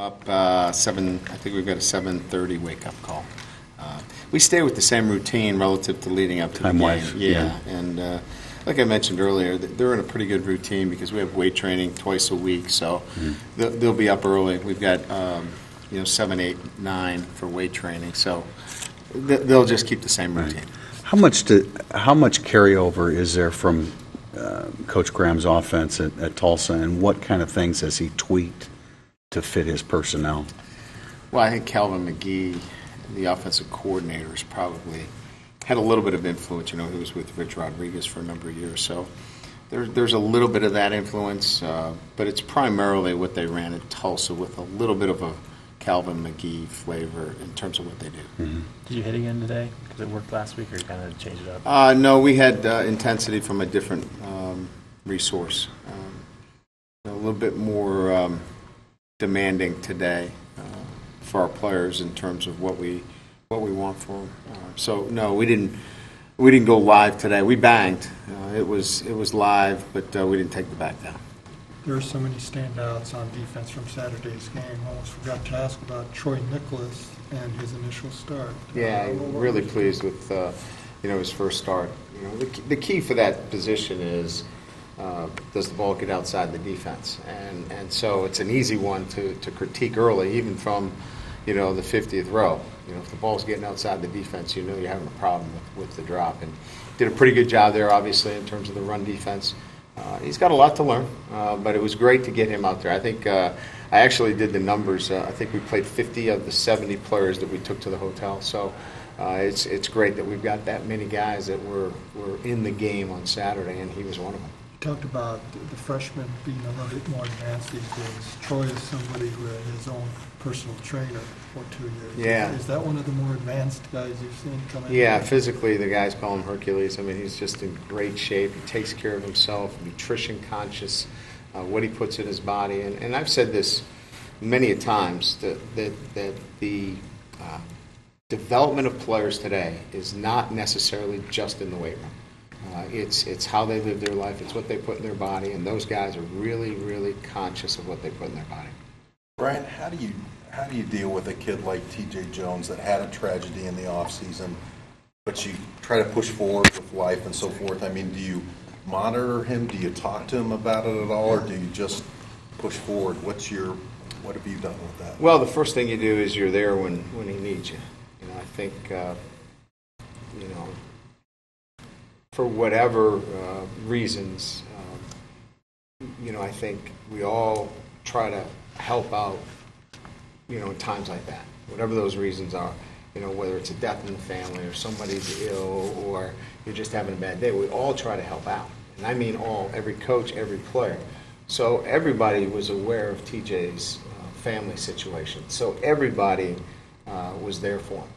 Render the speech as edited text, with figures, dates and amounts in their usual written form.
Up 7, I think we've got a 7:30 wake-up call. We stay with the same routine relative to leading up to the game. Yeah. And like I mentioned earlier, they're in a pretty good routine because we have weight training twice a week, so they'll be up early. We've got 7, 8, 9 for weight training, so they'll just keep the same routine. Right. How much carryover is there from Coach Graham's offense at Tulsa, and what kind of things has he tweaked to fit his personnel? Well, I think Calvin McGee, the offensive coordinator, has probably had a little bit of influence. He was with Rich Rodriguez for a number of years, so there's a little bit of that influence, but it's primarily what they ran at Tulsa with a little bit of a Calvin McGee flavor in terms of what they do. Mm-hmm. Did you hit again today because it worked last week, or you kind of changed it up? No, we had intensity from a different resource, a little bit more demanding today for our players in terms of what we want for them. So no, we didn't go live today. We banged. It was live, but we didn't take the back down. There are so many standouts on defense from Saturday's game. Almost forgot to ask about Troy Nicholas and his initial start. Yeah, really pleased with his first start. The key for that position is does the ball get outside the defense, and so it's an easy one to critique early, even from the 50th row. If the ball's getting outside the defense, you're having a problem with the drop, and did a pretty good job there, obviously, in terms of the run defense. He's got a lot to learn, but it was great to get him out there. I think I actually did the numbers. I think we played 50 of the 70 players that we took to the hotel, so it's great that we've got that many guys that were in the game on Saturday, and he was one of them. Talked about the freshmen being a little bit more advanced these days. Troy is somebody who had his own personal trainer for 2 years. Yeah. Is that one of the more advanced guys you've seen come in? Yeah, physically the guys call him Hercules. I mean, he's just in great shape. He takes care of himself, nutrition conscious, what he puts in his body. And I've said this many a times, that the development of players today is not necessarily just in the weight room. It's how they live their life. It's what they put in their body, and those guys are really, really conscious of what they put in their body. Brian, how do you deal with a kid like T.J. Jones that had a tragedy in the offseason, but you try to push forward with life and so forth? I mean, do you monitor him? Do you talk to him about it at all, or do you just push forward? What have you done with that? Well, the first thing you do is you're there when he needs you. I think for whatever reasons, I think we all try to help out, in times like that, whatever those reasons are, whether it's a death in the family or somebody's ill or you're just having a bad day, we all try to help out. And I mean all, every coach, every player. So everybody was aware of TJ's family situation. So everybody was there for him.